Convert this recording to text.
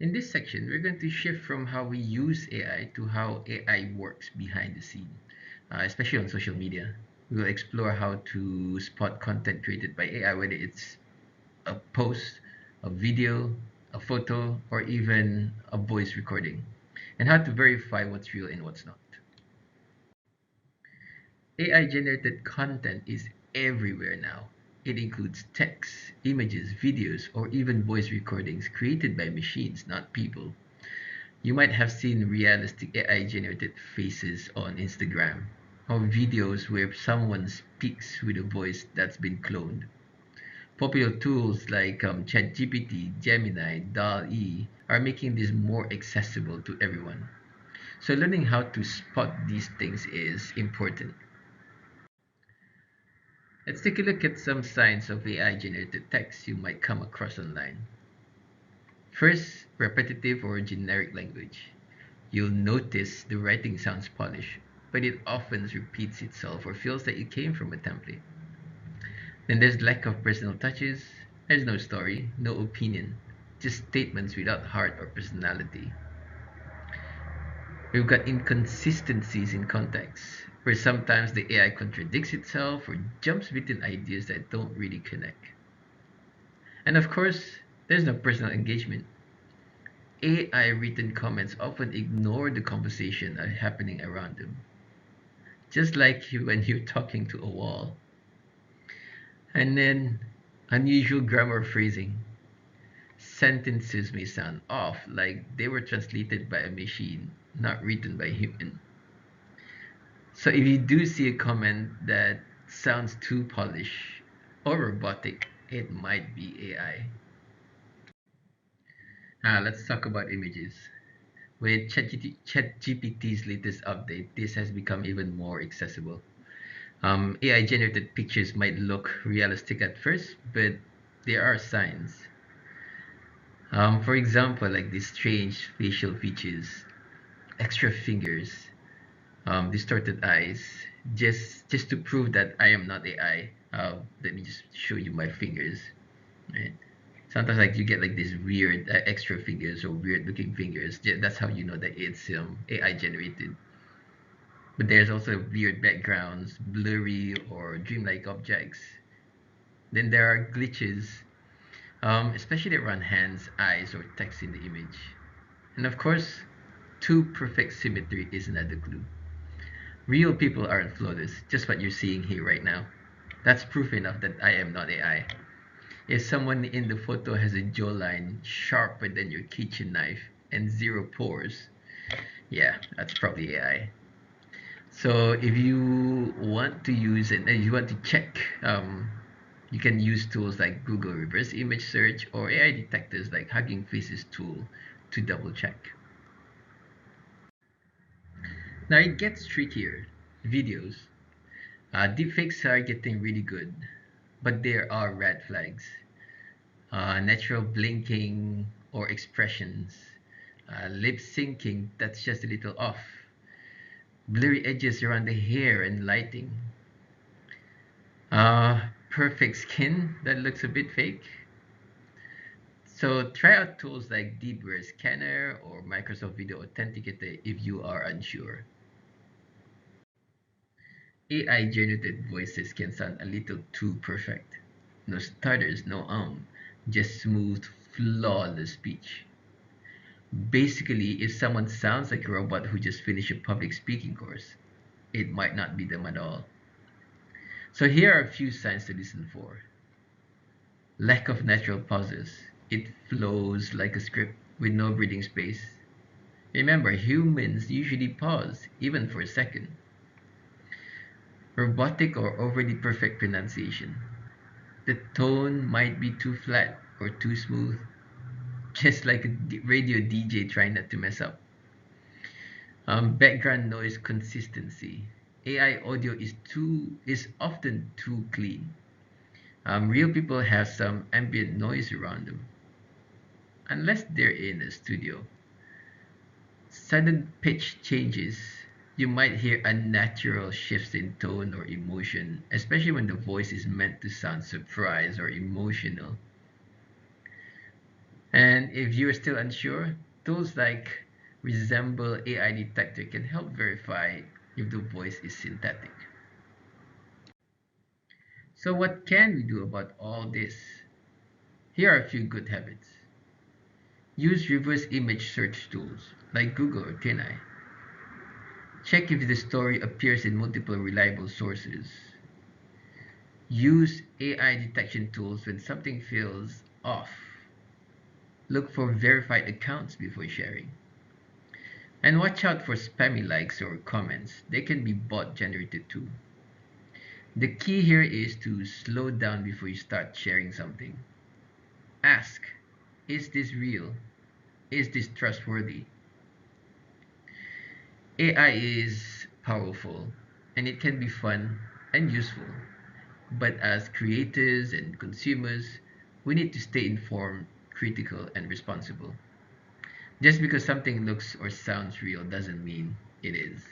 In this section, we're going to shift from how we use AI to how AI works behind the scene, especially on social media. We'll explore how to spot content created by AI, whether it's a post, a video, a photo, or even a voice recording, and how to verify what's real and what's not. AI generated content is everywhere now. It includes text, images, videos, or even voice recordings created by machines, not people. You might have seen realistic AI generated faces on Instagram, or videos where someone speaks with a voice that's been cloned. Popular tools like ChatGPT, Gemini, DALL-E are making this more accessible to everyone. So learning how to spot these things is important. Let's take a look at some signs of AI generated text you might come across online. First, repetitive or generic language. You'll notice the writing sounds polished, but it often repeats itself or feels like it came from a template. Then there's lack of personal touches. There's no story, no opinion, just statements without heart or personality. We've got inconsistencies in context, where sometimes the AI contradicts itself or jumps between ideas that don't really connect. And of course, there's no personal engagement. AI written comments often ignore the conversation happening around them, just like when you're talking to a wall. And then, unusual grammar phrasing. Sentences may sound off, like they were translated by a machine, not written by a human. So if you do see a comment that sounds too polished or robotic, it might be AI. Let's talk about images. With ChatGPT's latest update, this has become even more accessible. AI generated pictures might look realistic at first, but there are signs. For example, like these strange facial features, extra fingers, distorted eyes, just to prove that I am not AI. Let me just show you my fingers. Right? Sometimes like you get like these weird extra fingers or weird looking fingers. That's how you know that it's AI generated. But there's also weird backgrounds, blurry or dreamlike objects. Then there are glitches, especially around hands, eyes, or text in the image. And of course, too perfect symmetry is another clue. Real people aren't flawless, just what you're seeing here right now. That's proof enough that I am not AI. If someone in the photo has a jawline sharper than your kitchen knife and zero pores, yeah, that's probably AI. So if you want to use it, if you want to check, you can use tools like Google Reverse Image Search or AI detectors like Hugging Faces tool to double check. Now it gets trickier. Videos. Deepfakes are getting really good, but there are red flags. Natural blinking or expressions, lip syncing that's just a little off, blurry edges around the hair and lighting, perfect skin that looks a bit fake. So try out tools like Deepware Scanner or Microsoft Video Authenticator if you are unsure. AI generated voices can sound a little too perfect. No stutters, no just smooth, flawless speech. Basically, if someone sounds like a robot who just finished a public speaking course, it might not be them at all. So here are a few signs to listen for. Lack of natural pauses. It flows like a script with no breathing space. Remember, humans usually pause, even for a second. Robotic or overly perfect pronunciation. The tone might be too flat or too smooth, just like a radio DJ trying not to mess up. Background noise consistency. AI audio is often too clean. Real people have some ambient noise around them, unless they're in a studio. Sudden pitch changes. You might hear unnatural shifts in tone or emotion, especially when the voice is meant to sound surprised or emotional. And if you're still unsure, tools like Resemble AI Detector can help verify if the voice is synthetic. So, what can we do about all this? Here are a few good habits. Use reverse image search tools like Google or TinEye. Check if the story appears in multiple reliable sources. Use AI detection tools when something feels off. Look for verified accounts before sharing. And watch out for spammy likes or comments. They can be bot generated too. The key here is to slow down before you start sharing something. Ask, is this real? Is this trustworthy? AI is powerful and it can be fun and useful. But as creators and consumers, we need to stay informed, critical, and responsible. Just because something looks or sounds real doesn't mean it is.